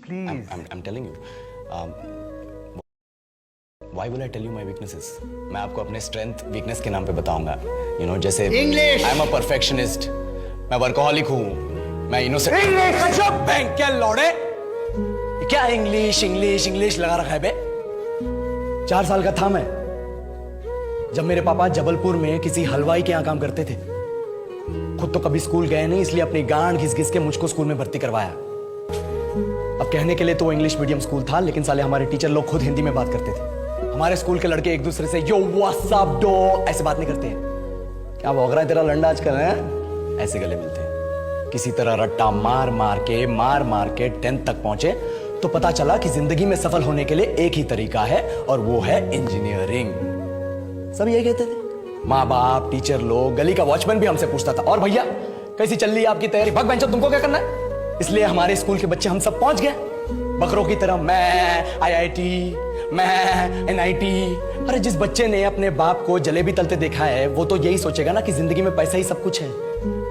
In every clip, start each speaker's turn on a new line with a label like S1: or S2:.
S1: please.
S2: I'm telling you. Why will I tell you my weaknesses? मैं आपको अपने strength weakness के नाम पे बताऊंगा. You know, जैसे
S1: English.
S2: I'm a perfectionist. मैं workaholic हूँ. मैं innocent.
S1: English.
S2: अच्छा बैंक क्या लौड़े? क्या इंग्लिश लगा रखा है बे? 4 साल का था मैं जब मेरे पापा जबलपुर में किसी हलवाई के यहाँ काम करते थे. खुद तो कभी स्कूल गए नहीं, इसलिए अपनी गांड घिस घिस के मुझको स्कूल में भर्ती करवाया. अब कहने के लिए तो वो इंग्लिश मीडियम स्कूल था, लेकिन साले हमारे टीचर लोग खुद हिंदी में बात करते थे. हमारे स्कूल के लड़के एक दूसरे से यो व्हाट्स अप डो ऐसे बात नहीं करते हैं. क्या भौंक रहा है तेरा लंडा आजकल है? ऐसे गले मिलते हैं. किसी तरह रट्टा मार मार के 10th तक पहुंचे तो पता चला कि जिंदगी में सफल होने के लिए एक ही तरीका है और वो है इंजीनियरिंग. सब यही कहते थे. माँ बाप, टीचर लोग, गली का वॉचमैन भी हमसे पूछता था, और भैया कैसी चल रही है आपकी तैयारी? भग बेंचो, तुमको क्या करना है? इसलिए हमारे स्कूल के बच्चे हम सब पहुंच गए बकरों की तरह. मैं IIT, मैं NIT. अरे जिस बच्चे ने अपने बाप को जलेबी तलते देखा है वो तो यही सोचेगा ना कि जिंदगी में पैसा ही सब कुछ है.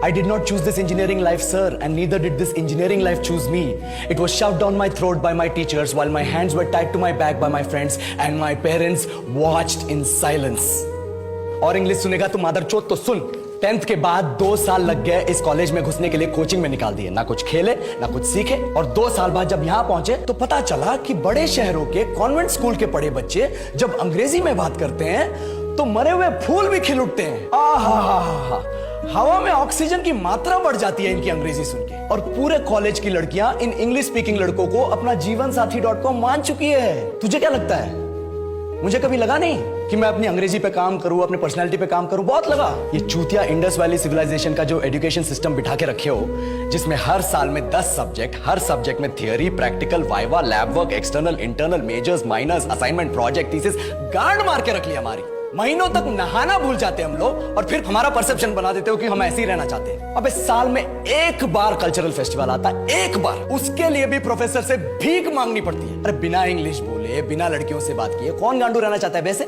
S2: I did not choose this engineering life, sir, and neither did this engineering life choose me. It was shoved down my throat by my teachers while my hands were tied to my back by my friends and my parents watched in silence. और English सुनेगा तो मादरचोद तो सुन. 10th के बाद 2 साल लग गए इस कॉलेज में घुसने के लिए. कोचिंग में निकाल दिए, ना कुछ खेले ना कुछ सीखे. और 2 साल बाद जब यहाँ पहुंचे तो पता चला कि बड़े शहरों के कॉन्वेंट स्कूल के पढ़े बच्चे जब अंग्रेजी में बात करते हैं तो मरे हुए फूल भी खिल उठते हैं. आहा, हवा में ऑक्सीजन की मात्रा बढ़ जाती है इनकी अंग्रेजी सुन के. और पूरे कॉलेज की लड़कियां इन इंग्लिश स्पीकिंग लड़कों को अपना जीवन साथी .com मान चुकी है. तुझे क्या लगता है? मुझे कभी लगा नहीं कि मैं अपनी अंग्रेजी पे काम करूं, अपनी पर्सनालिटी पे काम करूं. बहुत लगा. ये चूतिया इंडस वैली सिविलाइजेशन का जो एजुकेशन सिस्टम बिठा के रखे हो, जिसमें हर साल में 10 सब्जेक्ट, हर सब्जेक्ट में theory, practical, viva, lab work, external, internal, majors, minors, assignment, project, thesis, गांड मार के रख ली हमारी. महीनों तक नहाना भूल जाते हम लोग और फिर हमारा परसेप्शन बना देते हो कि हम ऐसे ही रहना चाहते हैं. अबे साल में एक बार कल्चरल फेस्टिवल आता है, एक बार. उसके लिए भी प्रोफेसर से भीख मांगनी पड़ती है. अरे बिना इंग्लिश बोले, बिना लड़कियों से बात किए कौन गांडू रहना चाहता है वैसे?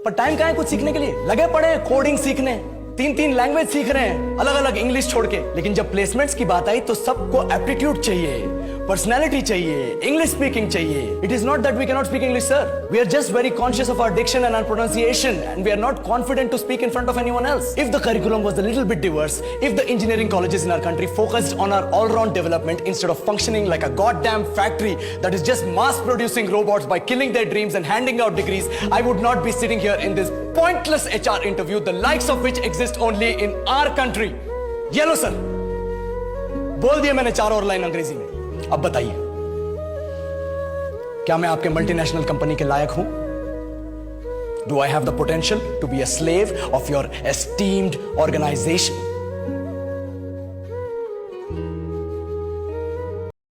S2: पर टाइम कहाँ है कुछ सीखने के लिए? लगे पड़े हैं कोडिंग सीखने, 3 लैंग्वेज सीख रहे हैं, अलग अलग इंग्लिश छोड़ के. लेकिन जब प्लेसमेंट्स की बात आई तो सबको एप्टीट्यूड चाहिए, पर्सनैलिटी चाहिए, इंग्लिश स्पीकिंग चाहिए. It is not that we can not speak English, sir. We are just very conscious of our diction and our pronunciation and we are not confident to speak in front of anyone else. If the curriculum was a little bit diverse, if the engineering colleges in our country focused on our all-round development instead of functioning like a goddamn factory that is just mass producing robots by killing their dreams and handing out degrees, I would not be sitting here in this pointless HR interview, the likes of which exist only in our country. ये लो sir, बोल दिया मैंने 4 और line अंग्रेजी में. अब बताइए, क्या मैं आपके मल्टीनेशनल कंपनी के लायक हूं? Do I have the potential to be a slave of your esteemed organization?